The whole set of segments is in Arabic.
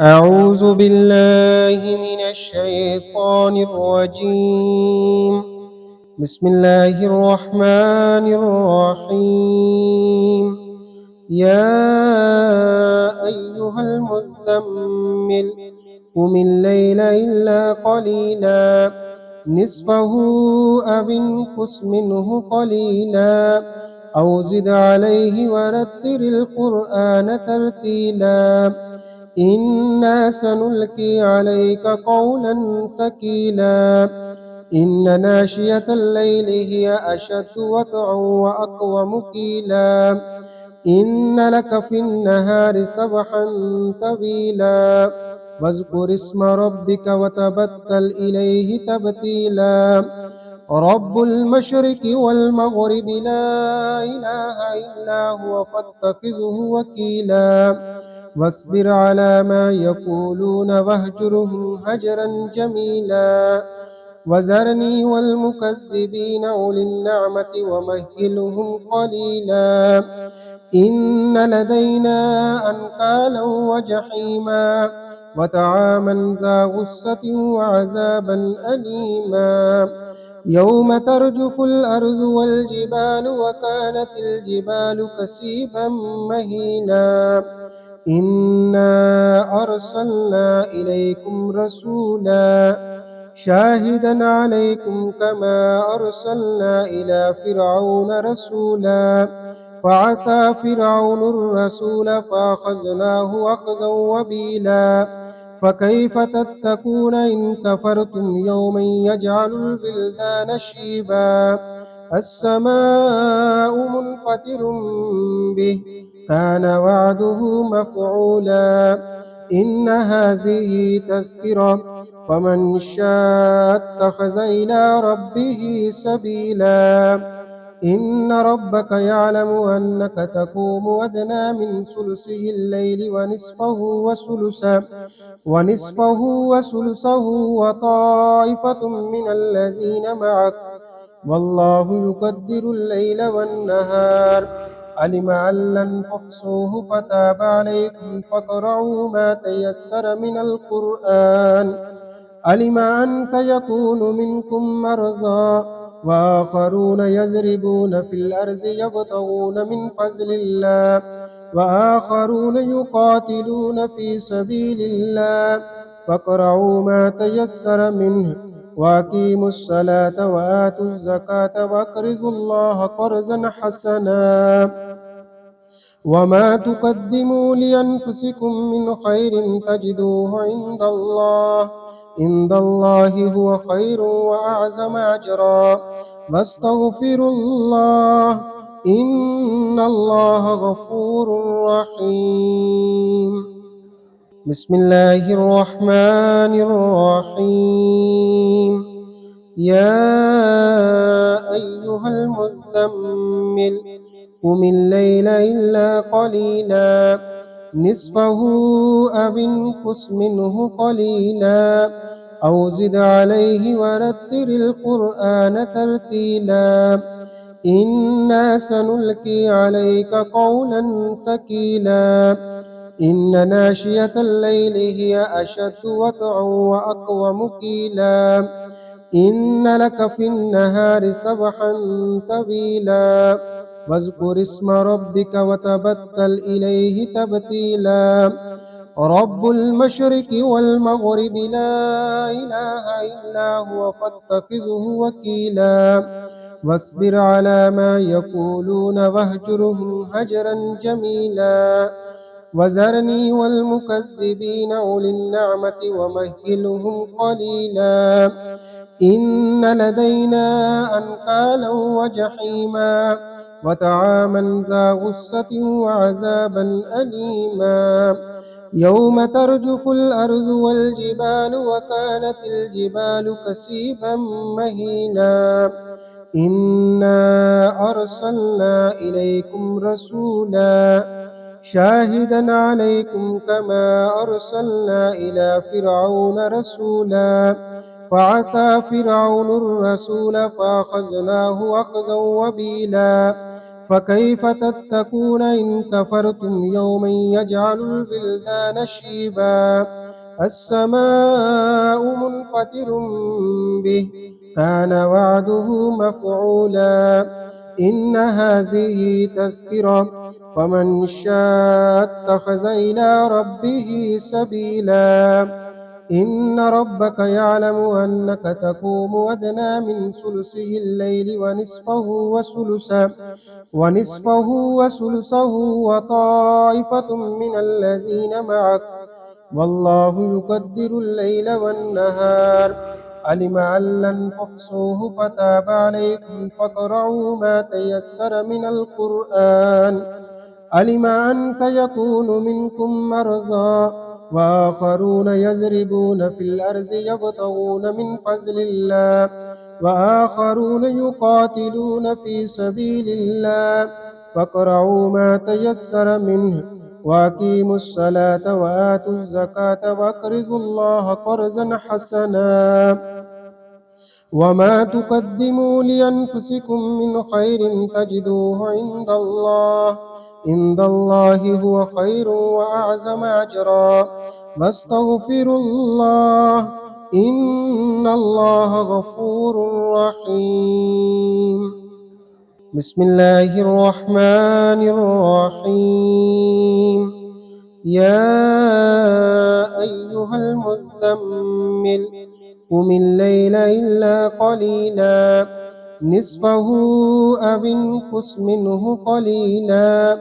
أعوذ بالله من الشيطان الرجيم. بسم الله الرحمن الرحيم. يا أيها المزمل قم الليل إلا قليلا نصفه أو انقص منه قليلا أو زد عليه ورتل القرآن ترتيلا إنا سنلقي عليك قولا ثقيلا إن ناشية الليل هي أشد وطئا وأقوم قيلا إن لك في النهار سبحا طويلا واذكر اسم ربك وتبتل إليه تبتيلا رب المشرق والمغرب لا إله إلا هو فاتخذه وكيلا واصبر على ما يقولون واهجرهم هجرا جميلا وذرني والمكذبين أولي النعمة ومهلهم قليلا إن لدينا أنكالا وجحيما وطعاما ذا غصة وعذابا أليما يوم ترجف الأرض والجبال وكانت الجبال كثيبا مهينا إنا أرسلنا إليكم رسولا شاهدا عليكم كما أرسلنا إلى فرعون رسولا فعصى فرعون الرسول فأخذناه أخذا وبيلا فكيف تتقون إن كفرتم يوما يجعل الولدان شيبا السماء منفطر به كان وعده مفعولا إن هذه تذكرة فمن شاء اتخذ إلى ربه سبيلا إن ربك يعلم أنك تقوم أدنى من ثلثي الليل ونصفه وثلثه وطائفة من الذين معك والله يقدر الليل والنهار علم أن لن تحصوه فتاب عليكم فاقرؤوا ما تيسر من القرآن علم أن سيكون منكم مرضى وآخرون يضربون في الأرض يبتغون من فضل الله وآخرون يقاتلون في سبيل الله فاقرؤوا ما تيسر منه وأقيموا الصلاة وآتوا الزكاة وأقرضوا الله قرضا حسنا وما تقدموا لأنفسكم من خير تجدوه عند الله هو خير وأعظم أجرا واستغفروا الله إن الله غفور رحيم بسم الله الرحمن الرحيم يا أيها المزمل قم الليل إلا قليلا نصفه أو انقص منه قليلا أو زد عليه ورتل القرآن ترتيلا إنا سنلقي عليك قولا ثقيلا إن ناشية الليل هي أشد وطئا وأقوم قيلا إن لك في النهار سبحا طويلا واذكر اسم ربك وتبتل إليه تبتيلا رب المشرق والمغرب لا إله إلا هو فاتخذه وكيلا واصبر على ما يقولون واهجرهم هجرا جميلا وذرني والمكذبين أولي النعمة ومهلهم قليلا إن لدينا أنكالا وجحيما وطعاما ذا غصة وعذابا أليما يوم ترجف الأرض والجبال وكانت الجبال كثيبا مهينا إنا أرسلنا إليكم رسولا شاهدا عليكم كما أرسلنا إلى فرعون رسولا فعصى فرعون الرسول فأخذناه أخذا وبيلا فكيف تتقون إن كفرتم يوما يجعل الولدان شيبا السماء منفطر به كان وعده مفعولا إن هذه تذكرة فمن شاء اتخذ إلى ربه سبيلا إن ربك يعلم أنك تقوم أدنى من ثلثي الليل ونصفه وثلثه وطائفة من الذين معك والله يقدر الليل والنهار علم أن لن تحصوه فتاب عليكم فاقرؤوا ما تيسر من القرآن علم أن سيكون منكم مرضى وآخرون يضربون في الأرض يبتغون من فضل الله وآخرون يقاتلون في سبيل الله فاقرؤوا ما تيسر منه وأقيموا الصلاة وآتوا الزكاة وأقرضوا الله قرضا حسنا وما تقدموا لأنفسكم من خير تجدوه عند الله هو خير وأعظم أجرا واستغفروا الله إن الله غفور رحيم بسم الله الرحمن الرحيم يا أيها المزمل قم الليل إلا قليلا نصفه أو انقص منه قليلا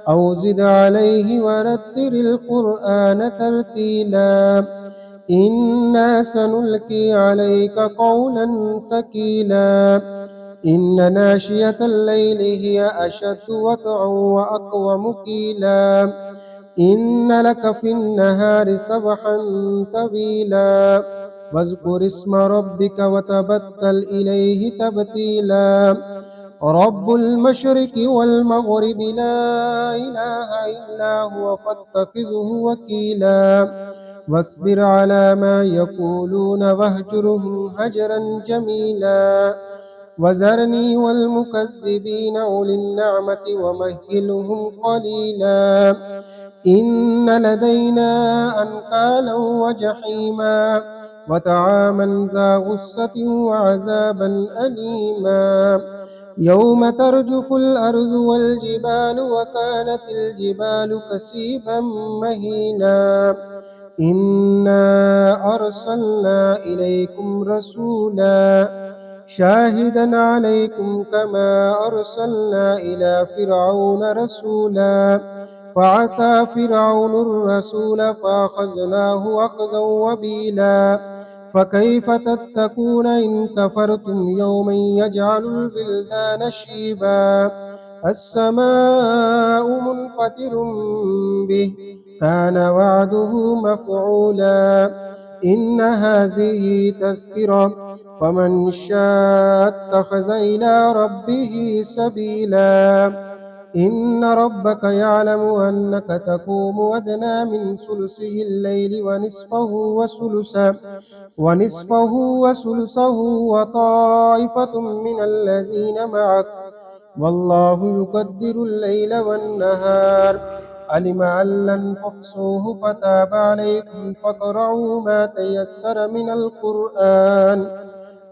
أو زد عليه ورتل القرآن ترتيلا إنا سنلقي عليك قولا ثقيلا إن ناشية الليل هي أشد وطئا وأقوم قيلا إن لك في النهار سبحا طويلا واذكر اسم ربك وتبتل إليه تبتيلا رب المشرق والمغرب لا إله إلا هو فاتخذه وكيلا واصبر على ما يقولون واهجرهم هجرا جميلا وذرني والمكذبين أولي النعمة ومهلهم قليلا إن لدينا أنكالا وجحيما وطعاما ذا غصة وعذابا أليما يوم ترجف الأرض والجبال وكانت الجبال كثيبا مهينا إنا أرسلنا إليكم رسولا شاهدا عليكم كما أرسلنا إلى فرعون رسولا فعصى فرعون الرسول فأخذناه أخذا وبيلا فكيف تتقون إن كفرتم يوما يجعل الولدان شيبا السماء منفطر به كان وعده مفعولا إن هذه تذكرة فمن شاء اتخذ إلى ربه سبيلا إن ربك يعلم أنك تقوم أدنى من ثلثي الليل ونصفه وثلثه وطائفة من الذين معك والله يقدر الليل والنهار علم أن لن تحصوه فتاب عليكم فاقرؤوا ما تيسر من القرآن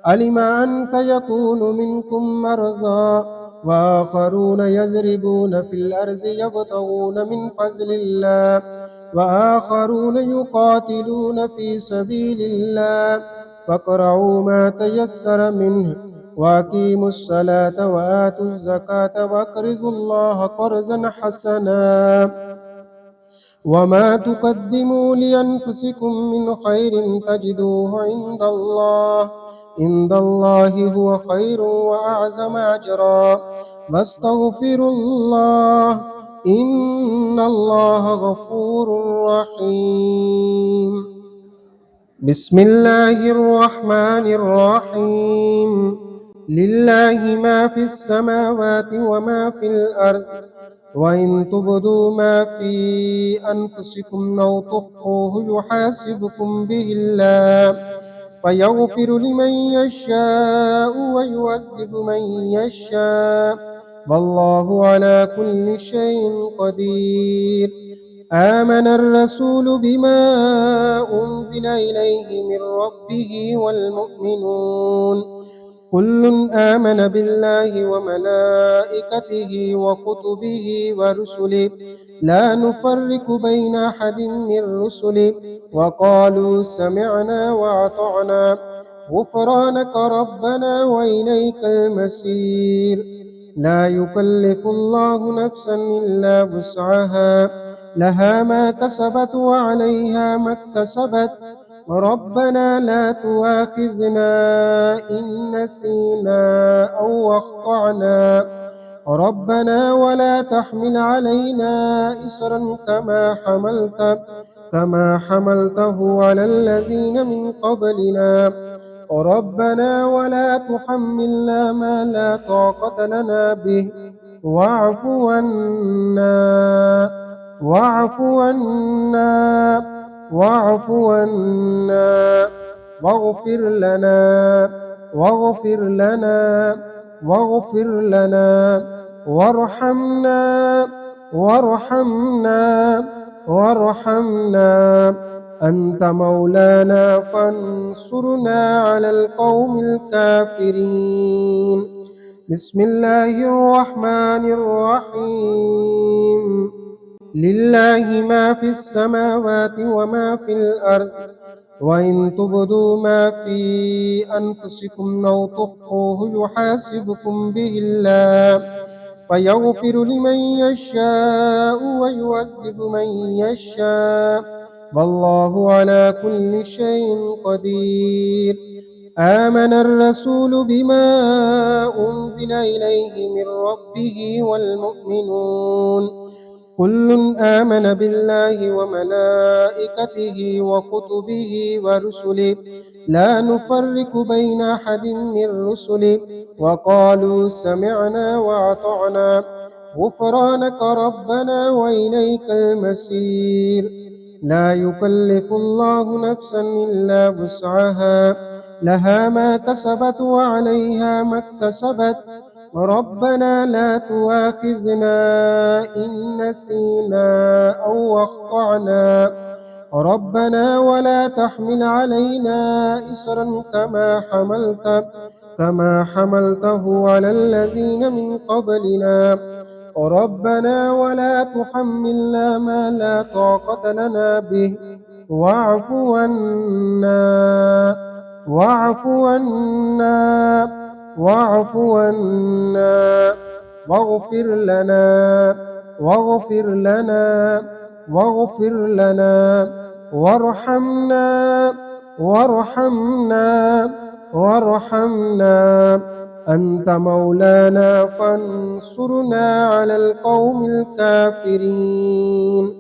علم أن سيكون منكم مرضى وآخرون يضربون في الأرض يبتغون من فضل الله وآخرون يقاتلون في سبيل الله فاقرؤوا ما تيسر منه وأقيموا الصلاة وآتوا الزكاة وأقرضوا الله قرضا حسنا وما تقدموا لأنفسكم من خير تجدوه عند الله هو خير وأعظم أجرا واستغفروا الله إن الله غفور رحيم بسم الله الرحمن الرحيم لله ما في السماوات وما في الأرض وإن تبدوا ما في أنفسكم أو تخفوه يحاسبكم به الله فيغفر لمن يشاء ويعذب من يشاء والله على كل شيء قدير. آمن الرسول بما أنزل إليه من ربه والمؤمنون كل آمن بالله وملائكته وكتبه ورسله لا نفرق بين أحد من رسله وقالوا سمعنا وأطعنا غفرانك ربنا وإليك المصير. لا يكلف الله نفسا إلا وسعها لها ما كسبت وعليها ما اكتسبت ربنا لا تؤاخذنا إن نسينا أو أخطأنا ربنا ولا تحمل علينا إصرا كما حملته على الذين من قبلنا ربنا ولا تحملنا ما لا طاقة لنا به واعف عنا واعف عنا واعف عنا واغفر لنا واغفر لنا واغفر لنا وارحمنا وارحمنا وارحمنا أنت مولانا فانصرنا على القوم الكافرين. بسم الله الرحمن الرحيم. لله ما في السماوات وما في الأرض وإن تبدوا ما في أنفسكم أو تخفوه يحاسبكم به الله فيغفر لمن يشاء ويعذب من يشاء والله على كل شيء قدير. آمن الرسول بما أنزل إليه من ربه والمؤمنون كل آمن بالله وملائكته وكتبه ورسله لا نفرق بين أحد من رسله وقالوا سمعنا وأطعنا غفرانك ربنا وإليك المصير. لا يكلف الله نفسا إلا وسعها لها ما كسبت وعليها ما اكتسبت ربنا لا تؤاخذنا إن نسينا أو أخطأنا ربنا ولا تحمل علينا إصرا كما حملته على الذين من قبلنا ربنا ولا تحملنا ما لا طاقة لنا به واعف عنا واعف عنا واعف عنا واغفر لنا واغفر لنا واغفر لنا وارحمنا وارحمنا وارحمنا أنت مولانا فانصرنا على القوم الكافرين.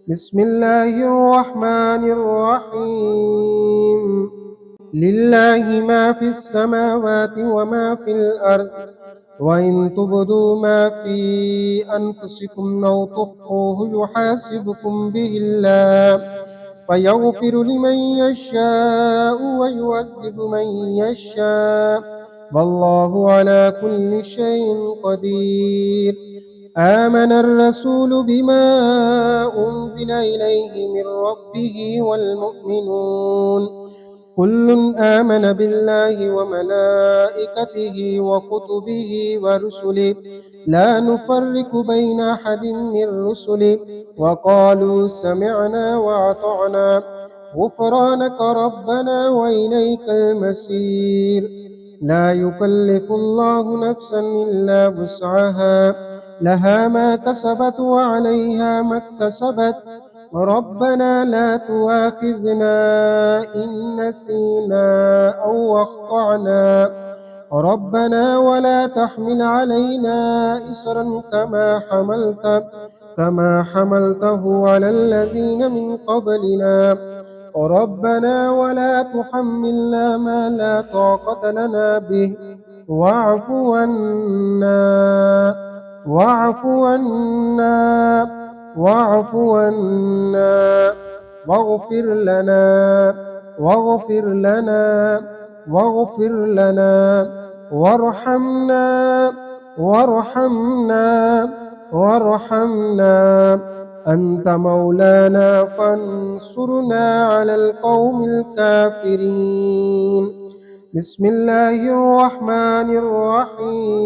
بسم الله الرحمن الرحيم. لله ما في السماوات وما في الأرض وإن تبدوا ما في أنفسكم أو تخفوه يحاسبكم به الله فيغفر لمن يشاء ويعذب من يشاء والله على كل شيء قدير. آمن الرسول بما أنزل إليه من ربه والمؤمنون كل آمن بالله وملائكته وكتبه ورسله لا نفرق بين أحد من رسله وقالوا سمعنا وأطعنا غفرانك ربنا وإليك المصير. لا يكلف الله نفسا إلا وسعها لها ما كسبت وعليها ما اكتسبت ربنا لا تؤاخذنا إن نسينا أو أخطأنا ربنا ولا تحمل علينا إصرا كما حملته على الذين من قبلنا ربنا ولا تحملنا ما لا طاقة لنا به واعف عنا واعف عنا واعف عنا واغفر لنا واغفر لنا واغفر لنا وارحمنا وارحمنا أنت مولانا فانصرنا على القوم الكافرين. بسم الله الرحمن الرحيم.